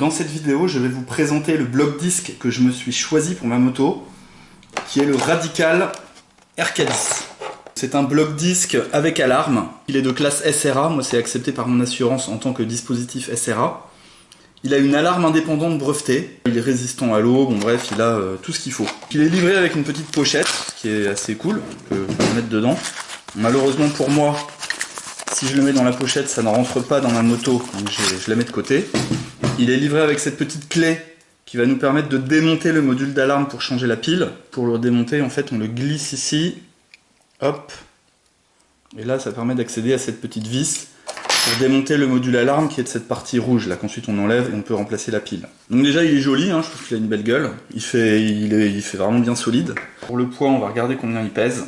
Dans cette vidéo, je vais vous présenter le bloc disque que je me suis choisi pour ma moto, qui est le Radical RK10. C'est un bloc disque avec alarme. Il est de classe SRA, moi c'est accepté par mon assurance en tant que dispositif SRA. Il a une alarme indépendante brevetée, il est résistant à l'eau, bon bref, il a tout ce qu'il faut. Il est livré avec une petite pochette, qui est assez cool, que je peux mettre dedans. Malheureusement pour moi, si je le mets dans la pochette, ça ne rentre pas dans ma moto, donc je la mets de côté. Il est livré avec cette petite clé qui va nous permettre de démonter le module d'alarme pour changer la pile. Pour le démonter, en fait, on le glisse ici, hop, et là, ça permet d'accéder à cette petite vis pour démonter le module alarme qui est de cette partie rouge, là qu'ensuite on enlève et on peut remplacer la pile. Donc déjà, il est joli, hein, je trouve qu'il a une belle gueule, il fait vraiment bien solide. Pour le poids, on va regarder combien il pèse.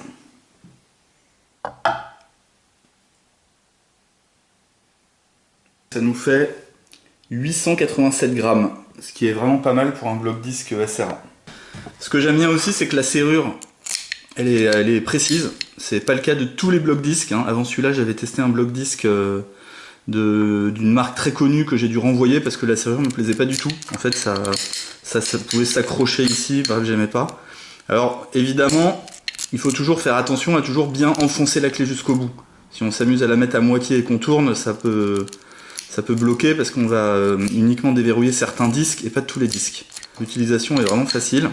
Ça nous fait 887 grammes, ce qui est vraiment pas mal pour un bloc disque SRA. Ce que j'aime bien aussi, c'est que la serrure, elle est précise. C'est pas le cas de tous les blocs disques, hein. Avant celui-là, j'avais testé un bloc disque d'une marque très connue que j'ai dû renvoyer parce que la serrure me plaisait pas du tout. En fait, ça pouvait s'accrocher ici, bref, j'aimais pas. Alors, évidemment, il faut toujours faire attention à toujours bien enfoncer la clé jusqu'au bout. Si on s'amuse à la mettre à moitié et qu'on tourne, ça peut bloquer parce qu'on va uniquement déverrouiller certains disques et pas tous les disques. L'utilisation est vraiment facile.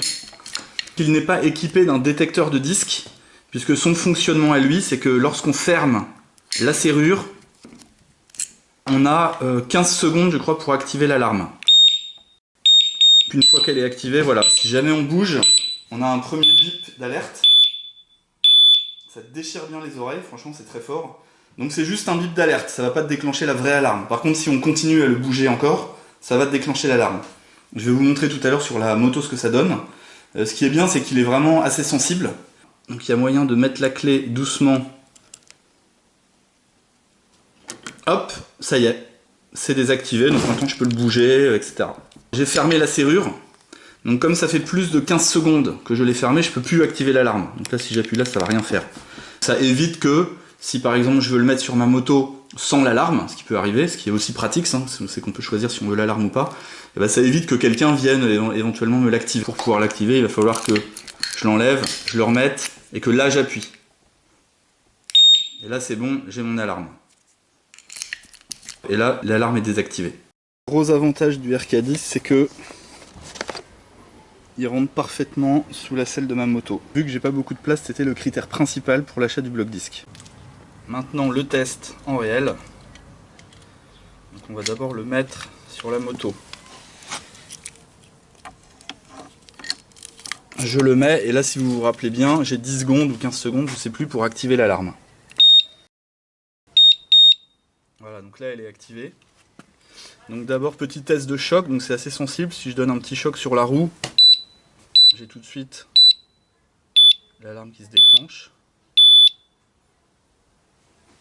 Il n'est pas équipé d'un détecteur de disques, puisque son fonctionnement à lui, c'est que lorsqu'on ferme la serrure, on a 15 secondes, je crois, pour activer l'alarme. Une fois qu'elle est activée, voilà, si jamais on bouge, on a un premier bip d'alerte. Ça déchire bien les oreilles, franchement c'est très fort. Donc c'est juste un bip d'alerte, ça va pas te déclencher la vraie alarme. Par contre, si on continue à le bouger encore, ça va te déclencher l'alarme. Je vais vous montrer tout à l'heure sur la moto ce que ça donne. Ce qui est bien, c'est qu'il est vraiment assez sensible. Donc il y a moyen de mettre la clé doucement. Hop, ça y est, c'est désactivé, donc maintenant je peux le bouger, etc. J'ai fermé la serrure. Donc comme ça fait plus de 15 secondes que je l'ai fermé, je peux plus activer l'alarme. Donc là, si j'appuie là, ça va rien faire. Ça évite que, si par exemple je veux le mettre sur ma moto sans l'alarme, ce qui peut arriver, ce qui est aussi pratique, c'est qu'on peut choisir si on veut l'alarme ou pas, et ben ça évite que quelqu'un vienne éventuellement me l'activer. Pour pouvoir l'activer, il va falloir que je l'enlève, je le remette, et que là j'appuie. Et là c'est bon, j'ai mon alarme. Et là, l'alarme est désactivée. Le gros avantage du RK10, c'est que il rentre parfaitement sous la selle de ma moto. Vu que j'ai pas beaucoup de place, c'était le critère principal pour l'achat du bloc disque. Maintenant le test en réel. Donc on va d'abord le mettre sur la moto. Je le mets et là si vous vous rappelez bien, j'ai 10 secondes ou 15 secondes, je sais plus, pour activer l'alarme. Voilà, donc là elle est activée. Donc d'abord petit test de choc, donc c'est assez sensible. Si je donne un petit choc sur la roue, j'ai tout de suite l'alarme qui se déclenche.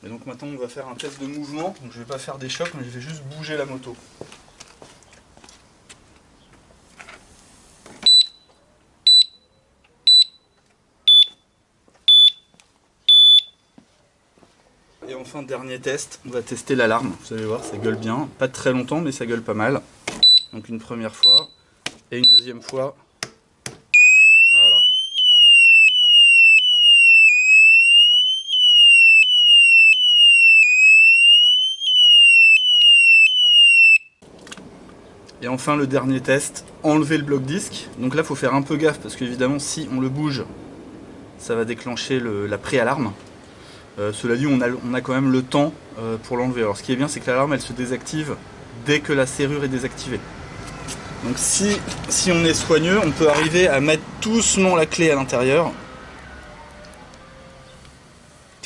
Et donc maintenant on va faire un test de mouvement, donc je vais pas faire des chocs, mais je vais juste bouger la moto. Et enfin dernier test, on va tester l'alarme, vous allez voir ça gueule bien, pas très longtemps mais ça gueule pas mal. Donc une première fois et une deuxième fois. Voilà. Et enfin le dernier test, enlever le bloc disque. Donc là il faut faire un peu gaffe parce qu'évidemment si on le bouge, ça va déclencher la préalarme. Cela dit on a quand même le temps pour l'enlever. Alors ce qui est bien c'est que l'alarme elle se désactive dès que la serrure est désactivée. Donc si on est soigneux, on peut arriver à mettre doucement la clé à l'intérieur.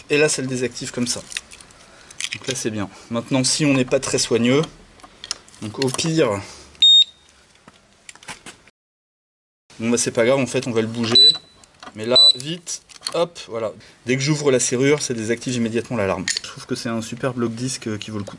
Et là ça le désactive comme ça. Donc là c'est bien. Maintenant si on n'est pas très soigneux, donc au pire, bon bah c'est pas grave, en fait on va le bouger, mais là vite, hop, voilà. Dès que j'ouvre la serrure, ça désactive immédiatement l'alarme. Je trouve que c'est un super bloc disque qui vaut le coup.